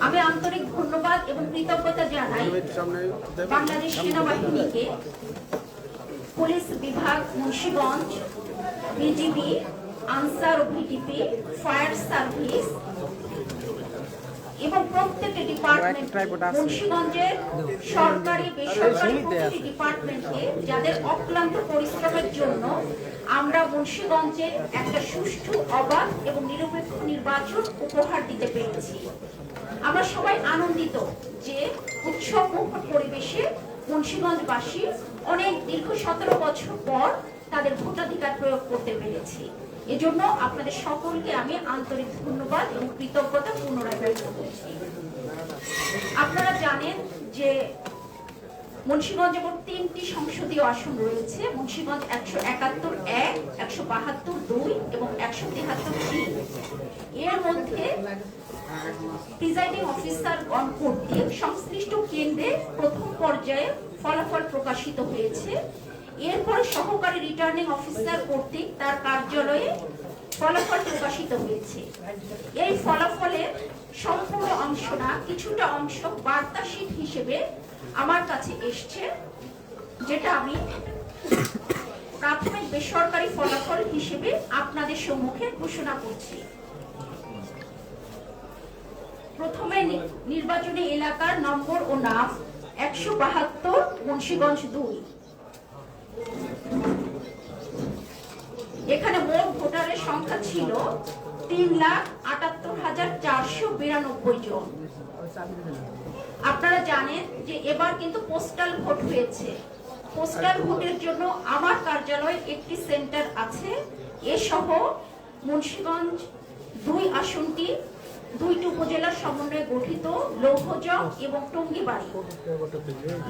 আমি আন্তরিক ধন্যবাদ এবং কৃতজ্ঞতা জানাই বাংলাদেশ সেনাবাহিনীকে, পুলিশ বিভাগ মুন্সিগঞ্জ, বিজিবি, আনসার ও ভিডিপি, ফায়ার সার্ভিস এবং প্রত্যেকটি ডিপার্টমেন্ট, মুন্সিগঞ্জের সরকারি বেসরকারি প্রতিটি ডিপার্টমেন্টকে যাদের অক্লান্ত পরিশ্রমের জন্য আমরা মুন্সিগঞ্জে একটা সুষ্ঠু, অবাধ এবং নিরপেক্ষ নির্বাচন উপহার দিতে পেরেছি। আমরা সবাই আনন্দিত যে উৎসবমুখর পরিবেশে মুন্সিগঞ্জবাসী অনেক দীর্ঘ 17 বছর পর তাদের ভোটাধিকার প্রয়োগ করতে পেরেছি। এজন্য আপনাদের সকলকে আমি আন্তরিক ধন্যবাদ এবং কৃতজ্ঞতা পুনরায় ব্যক্ত করছি। আপনারা জানেন যে মুন্সিগঞ্জে মোট 3টি সংসদীয় আসন রয়েছে। মুন্সিগঞ্জ 171, 172, 2 এবং 173। এর মধ্যে প্রিজাইডিং অফিসারগণ কর্তৃক সংশ্লিষ্ট কেন্দ্রে প্রথম পর্যায়ে ফলাফল প্রকাশিত হয়েছে। এরপর সহকারী রিটার্নিং অফিসার কর্তৃক তার কার্যালয়ে ফলাফল প্রকাশিত হয়েছে। এই ফলাফলের সম্পূর্ণ অংশ না, কিছুটা অংশ বার্তা শীট হিসেবে আমার কাছে এসছে, যেটা আমি প্রাথমিক বেসরকারি ফলাফল হিসেবে আপনাদের সম্মুখে ঘোষণা করছি। প্রথমে নির্বাচনী এলাকার নম্বর ও নাম 172, মুন্সিগঞ্জ 2। এখানে মোট ভোটারের সংখ্যা ছিল 3,78,492 জন। আপনারা জানেন যে এবার কিন্তু পোস্টাল ভোট হয়েছে। পোস্টাল ভোটের জন্য আমার কার্যালয়ে একটি সেন্টার আছে। এসহ মুন্সিগঞ্জ 2 আসনটি 2টি উপজেলার সমন্বয়ে গঠিত লৌহজং এবং টঙ্গিবাড়ি।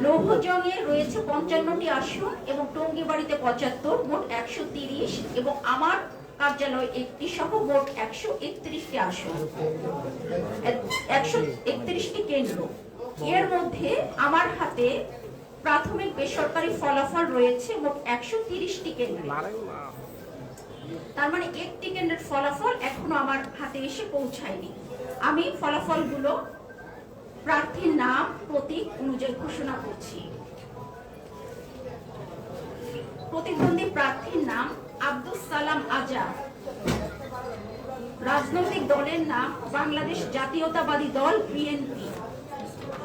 লৌহজংয়ে রয়েছে 55টি আসন এবং টঙ্গিবাড়িতে 75, মোট 130 এবং আমার কার্যালয় একটি সহ মোট 131টি আসন, 131টি কেন্দ্র। এর মধ্যে আমার হাতে প্রাথমিক বেসরকারি ফলাফল রয়েছে মোট 130টি কেন্দ্র। তার মানে একটি কেন্দ্রের ফলাফল এখনো আমার হাতে এসে পৌঁছায়নি। আমি ফলাফলগুলো প্রার্থীর নাম, প্রতীক অনুযায়ী ঘোষণা করছি। প্রতিদ্বন্দ্বী প্রার্থীর নাম আব্দুস সালাম আজাদ। রাজনৈতিক দলের নাম বাংলাদেশ জাতীয়তাবাদী দল, বিএনপি।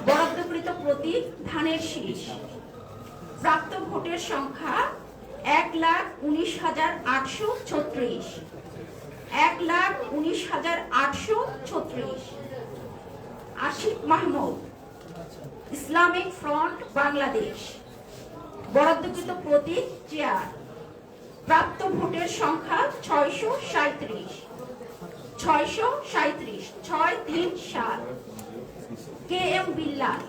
বরাদ্দকৃত প্রতীক ধানের শীষ। প্রাপ্ত ভোটের সংখ্যা 1,19,836, 1,19,836। আশিক মাহমুদ, ইসলামিক ফ্রন্ট বাংলাদেশ। বরাদ্দকৃত প্রতীক চেয়ার। প্রাপ্ত ভোটের সংখ্যা 637, 637। কে এম বিল্লাল,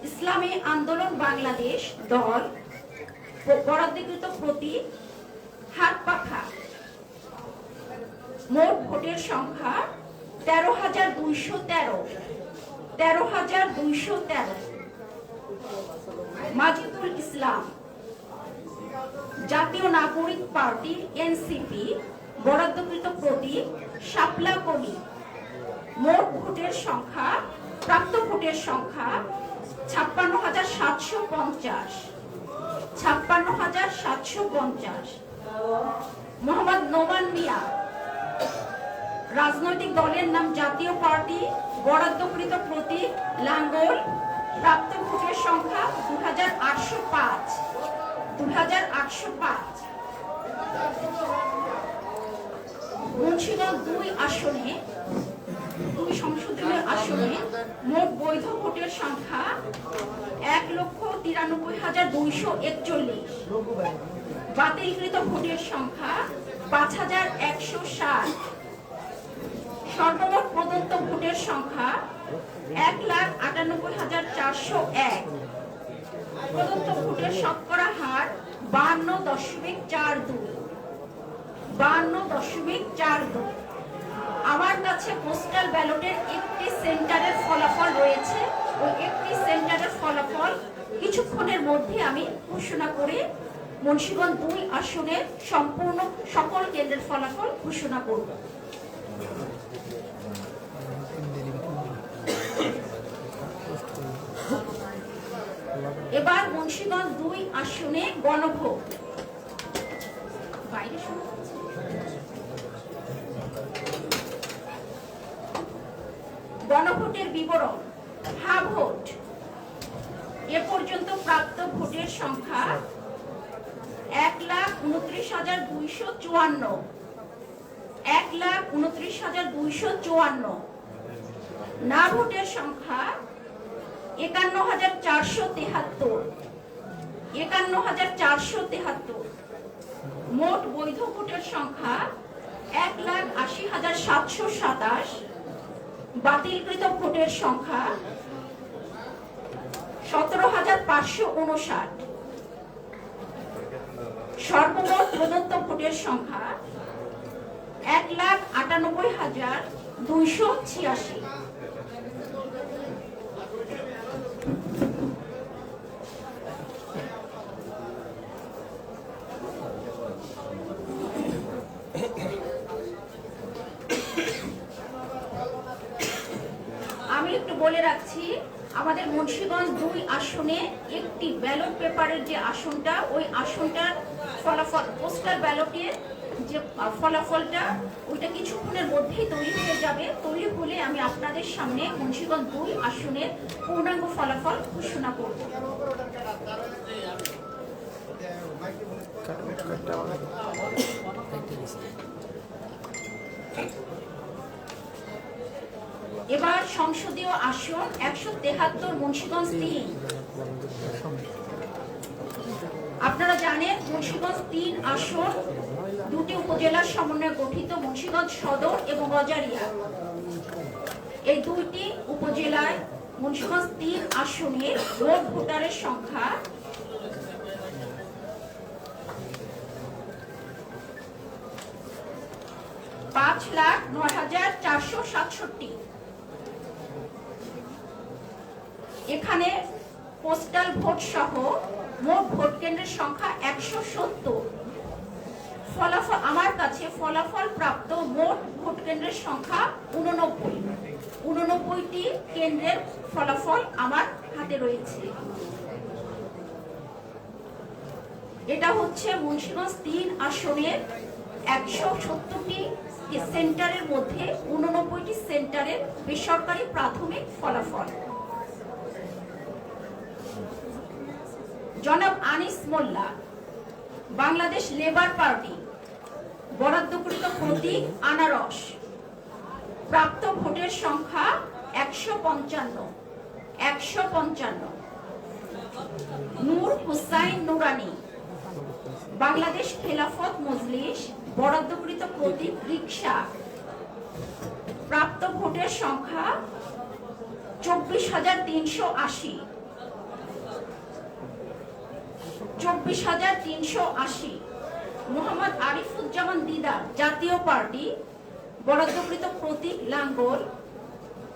ইসলামী আন্দোলন বাংলাদেশ দল। বরাদ্দকৃত প্রতীক হাত পাখা। মোট ভোটের সংখ্যা 13,213, 13,213। মাজিদুল ইসলাম, জাতীয় নাগরিক পার্টি, এনসিপি। বরাদ্দকৃত প্রতীক শাপলা কলি। মোট ভোটের সংখ্যা, প্রাপ্ত ভোটের সংখ্যা 56,750, 56,750। মোহাম্মদ নোমান মিয়া, রাজনৈতিক দলের নাম জাতীয় পার্টি। বরাদ্দকৃত প্রতীক লাঙ্গল। প্রাপ্ত ভোটের সংখ্যা 2,805, 2,805। মুন্সিগঞ্জ 2 আসনে, 2 সংসদীয় আসনে মোট বৈধ ভোটের সংখ্যা 1,93,241। বাতিলকৃত ভোটের সংখ্যা 5,160। সর্বমোট প্রদত্ত ভোটের সংখ্যা 1,98,401। প্রদত্ত ভোটের শতকরা হার 52.42, 52.42। আমার কাছে পোস্টাল ব্যালটের একটি সেন্টারের ফলাফল রয়েছে। ওই একটি সেন্টারের ফলাফল কিছুক্ষণের মধ্যে আমি ঘোষণা করে মুন্সিগঞ্জ 2 আসনের সম্পূর্ণ সকল কেন্দ্রের ফলাফল ঘোষণা করব। মুন্সিগঞ্জ 2 আসনে গণভোট। বাইরে শোনা যাচ্ছে? গণভোটের বিবরণ। হা ভোট। এ পর্যন্ত প্রাপ্ত ভোটের সংখ্যা 1,29,254। 1,29,254। না ভোটের সংখ্যা 51,473। 51,473। মোট বৈধ ভোটের সংখ্যা 1,80,727। বাতিলকৃত ভোটের সংখ্যা 17,559। সর্বমোট প্রদত্ত ভোটের সংখ্যা 1,98,286। আমি একটু বলে রাখছি, আমাদের মুন্সিগঞ্জ 2 আসনে একটি ব্যালট পেপারের যে আসনটা, ওই আসনটার ফলাফল পোস্টাল ব্যালটের যে ফলাফলটা ওইটা কিছুক্ষণের মধ্যেই তৈরি হয়ে যাবে। তৈরি হলে আমি আপনাদের সামনে মুন্সিগঞ্জ 2 আসনের পূর্ণাঙ্গ ফলাফল ঘোষণা করব। এবার সংসদীয় আসন 173 মুন্সিগঞ্জ 3। আপনারা জানেন মুন্সিগঞ্জ 3 আসন দুটি উপজেলার সমন্বয়ে গঠিত, মুন্সিগঞ্জ সদর এবং রজারিয়া। এই দুইটি উপজেলায় মুন্সিগঞ্জ 3 আসনে মোট ভোটারের সংখ্যা 5,09,467। এখানে পোস্টাল ভোট সহ মোট ভোট কেন্দ্রের সংখ্যা 170। ফলাফল আমার কাছে ফলাফল প্রাপ্ত মোট ভোট কেন্দ্রের সংখ্যা 89। 89টি কেন্দ্রের ফলাফল আমার হাতে রয়েছে। এটা হচ্ছে মুন্সিগঞ্জ 3 আসনের 170টি সেন্টারের মধ্যে 89টি সেন্টারের বেসরকারি প্রাথমিক ফলাফল। জনাব আনিস মোল্লা, বাংলাদেশ লেবার পার্টি, বরাদ্দকৃত প্রতীক আনারস। প্রাপ্ত ভোটের সংখ্যা 155। 155। নূর হুসাইন নুরানি, বাংলাদেশ খেলাফত মজলিস, বরাদ্দকৃত প্রতীক রিকশা। প্রাপ্ত ভোটের সংখ্যা 24,380। 24,380। মোহাম্মদ আরিফুজ্জামান দিদার, জাতীয় পার্টি, বরাদ্দকৃত প্রতীক লাঙ্গল।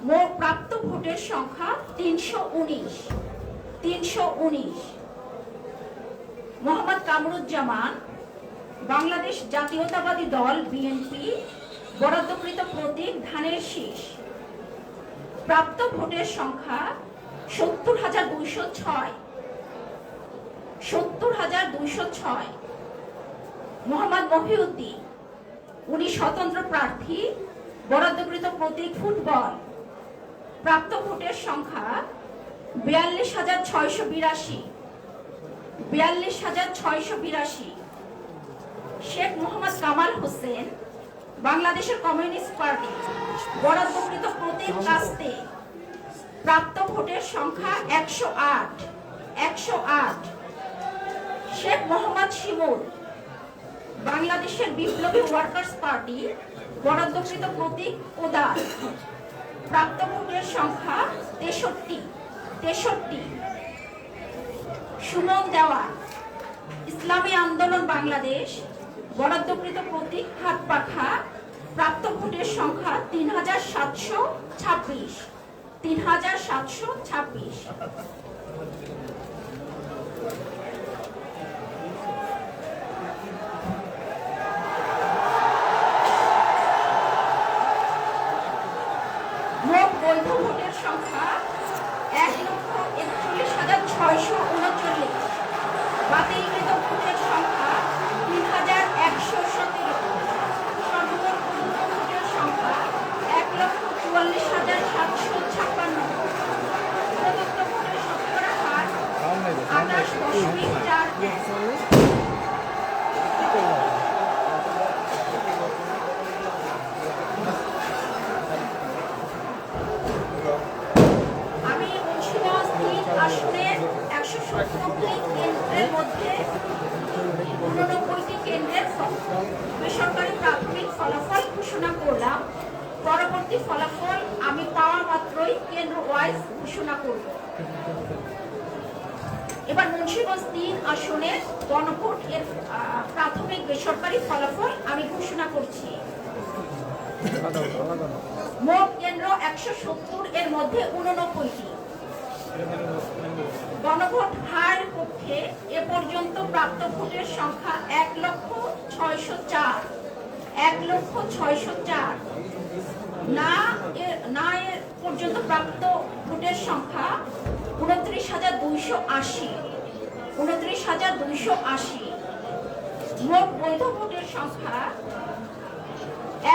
মোট প্রাপ্ত ভোটের সংখ্যা 319। 319। মোহাম্মদ কামরুজ্জামান, বাংলাদেশ জাতীয়তাবাদী দল বিএনপি, বরাদ্দকৃত প্রতীক ধানের শীষ। প্রাপ্ত ভোটের সংখ্যা 70,206। 70,206। মোহাম্মদ মহিউদ্দিন, উনি স্বতন্ত্র প্রার্থী, বরাদ্দকৃত প্রতীক ফুটবল। প্রাপ্ত ভোটের সংখ্যা 42,682। 42,682। শেখ মোহাম্মদ কামাল হোসেন, বাংলাদেশের কমিউনিস্ট পার্টি, বরাদ্দকৃত প্রতীক কাস্তে। প্রাপ্ত ভোটের সংখ্যা 108। 108। শেখ মোহাম্মদ শিমুল, বাংলাদেশের বিপ্লবী ওয়ার্কার্স পার্টি, বরাদ্দকৃত প্রতীক কোদাল। প্রাপ্ত ভোটের সংখ্যা 63। 63। সুমন দেওয়ান, ইসলামী আন্দোলন বাংলাদেশ, বরাদ্দকৃত প্রতীক হাতপাখা। প্রাপ্ত ভোটের সংখ্যা 3,726। 3,726। মোট বৈধ ভোটের সংখ্যা 1,41,639। বাতিলকৃত ভোটের সংখ্যা 3,117। সর্বমোট প্রদত্ত ভোটের সংখ্যা 1,44,756। প্রদত্ত ভোটের শতকরা হার 28.41। আমি মুন্সিগঞ্জ 3 আসনের 170টি কেন্দ্রের মধ্যে 89টি কেন্দ্রের বেসরকারি প্রাথমিক ফলাফল ঘোষণা করলাম। পরবর্তী ফলাফল আমি পাওয়া মাত্রই কেন্দ্র ওয়াইজ ঘোষণা করব। এবার মুন্সিগঞ্জ 3 আসনের গণভোট এর প্রাথমিক বেসরকারি ফলাফল আমি ঘোষণা করছি। মোট কেন্দ্র 170 এর মধ্যে 89টি। গণভোট হার পক্ষে এ পর্যন্ত প্রাপ্ত ভোটের সংখ্যা 1,604। 1,604। না এ পর্যন্ত প্রাপ্ত ভোটের সংখ্যা 29,280। 29,280। মোট বৈধ ভোটের সংখ্যা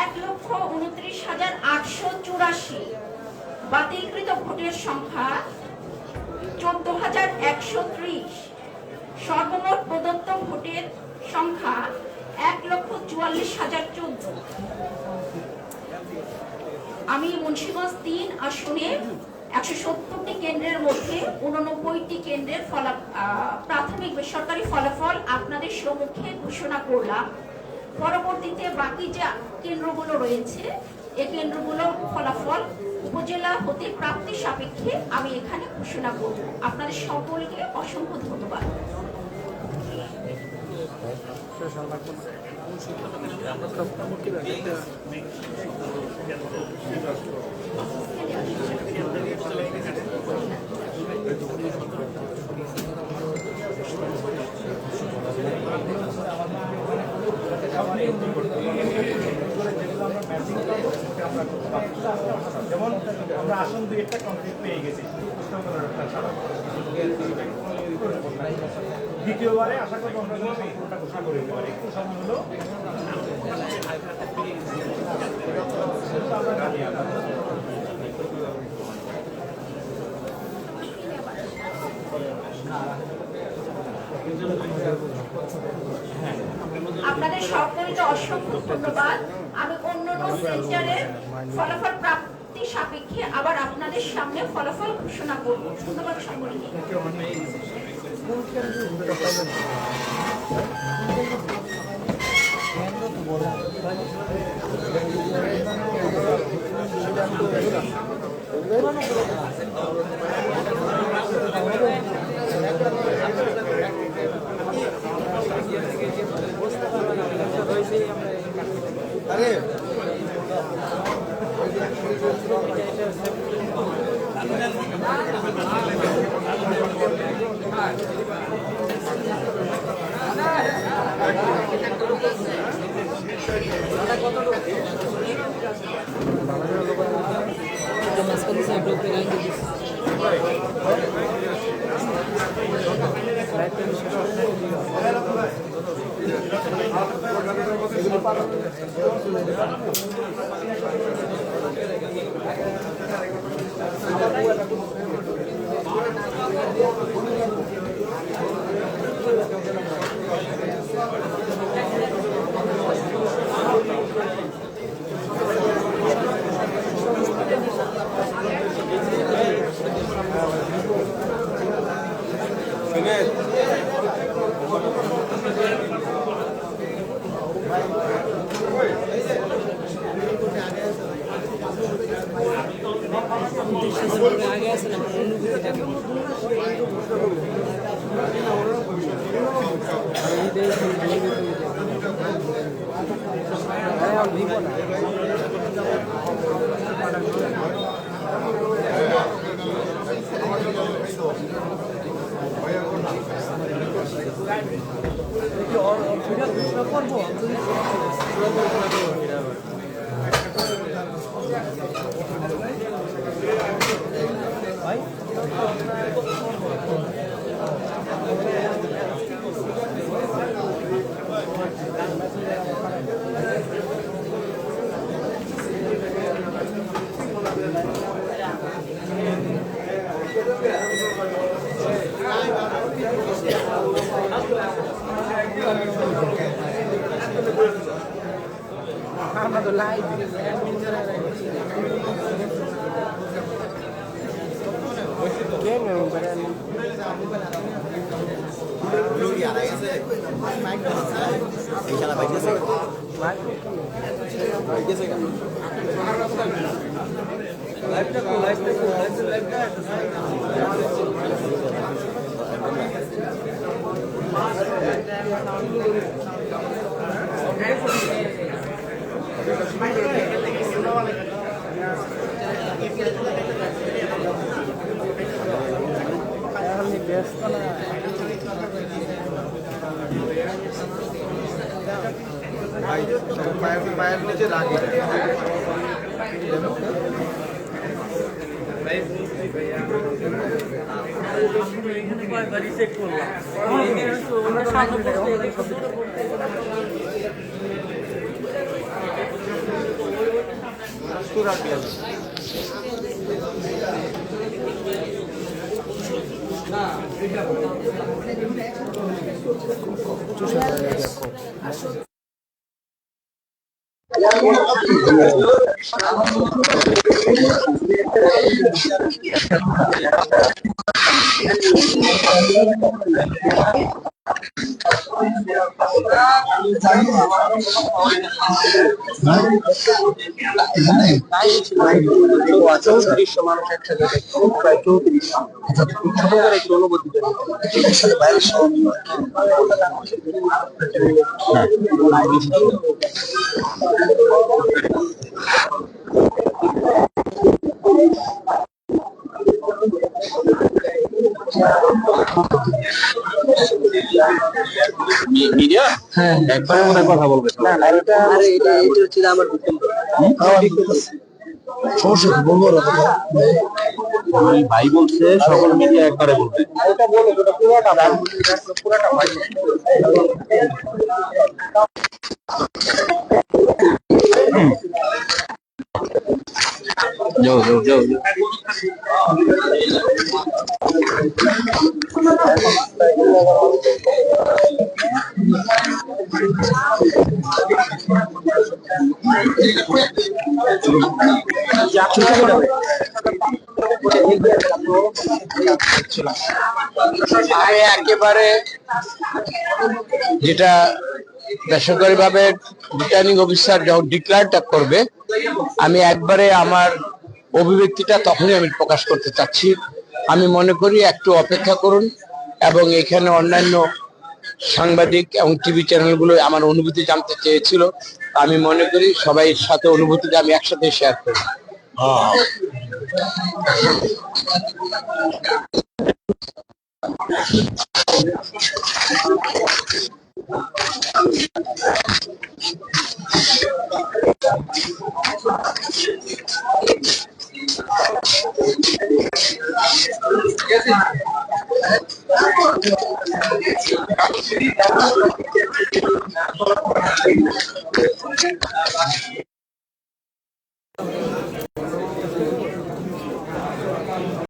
1,29,884। বাতিলকৃত ভোটের সংখ্যা 14,130। সর্বমোট প্রদত্ত ভোটের সংখ্যা 1,44,014। আমি মুন্সিগঞ্জ 3 আসনে 170টি কেন্দ্রের মধ্যে 89টি কেন্দ্রের প্রাথমিক বেসরকারি ফলাফল আপনাদের সম্মুখে ঘোষণা করলাম। পরবর্তীতে বাকি যে কেন্দ্রগুলো রয়েছে এই কেন্দ্রগুলোর ফলাফল উপজেলা হতে প্রাপ্তি সাপেক্ষে আমি এখানে ঘোষণা করব। আপনাদের সকলকে অসংখ্য ধন্যবাদ। যেমন আমরা আসন 2-1টা কমপ্লিট পেয়ে গেছি, দ্বিতীয়বারে আশা করবো আমরা সম্পূর্ণটা ঘোষণা করে দিতে পারি। একটু সময় হলো আপনাদের সকলকে অসংখ্য ধন্যবাদ। আমি অন্যান্য সেন্টারের ফলাফল প্রাপ্তি সাপেক্ষে আবার আপনাদের সামনে ফলাফল ঘোষণা করব। ধন্যবাদ সকলকে। আরে আগে আছে না পায়ের নিচে লাগে চৌত্রিশশো মানুষ একসাথে প্রায় 34 ছোট করে একটু অনুভূতি মিডিয়া হ্যাঁ একবারে মনে কথা বলবে না না এটা হচ্ছে আমার সমস্যা বলবো ভাই বলছে সকল মিডিয়া একবারে বলবে ওটা বলে ওটা পুরোটা যাও যাও যাও একেবারে যেটা বেসরকারি ভাবে রিটার্নিং অফিসার যখন ডিক্লারটা করবে আমি একবারে আমার অভিব্যক্তিটা তখনই আমি প্রকাশ করতে চাচ্ছি। আমি মনে করি একটু অপেক্ষা করুন এবং এখানে অন্যান্য সাংবাদিক এবং টিভি চ্যানেলগুলো আমার অনুভূতি জানতে চেয়েছিল। আমি মনে করি সবাই সাথে অনুভূতিটা আমি একসাথে শেয়ার করি।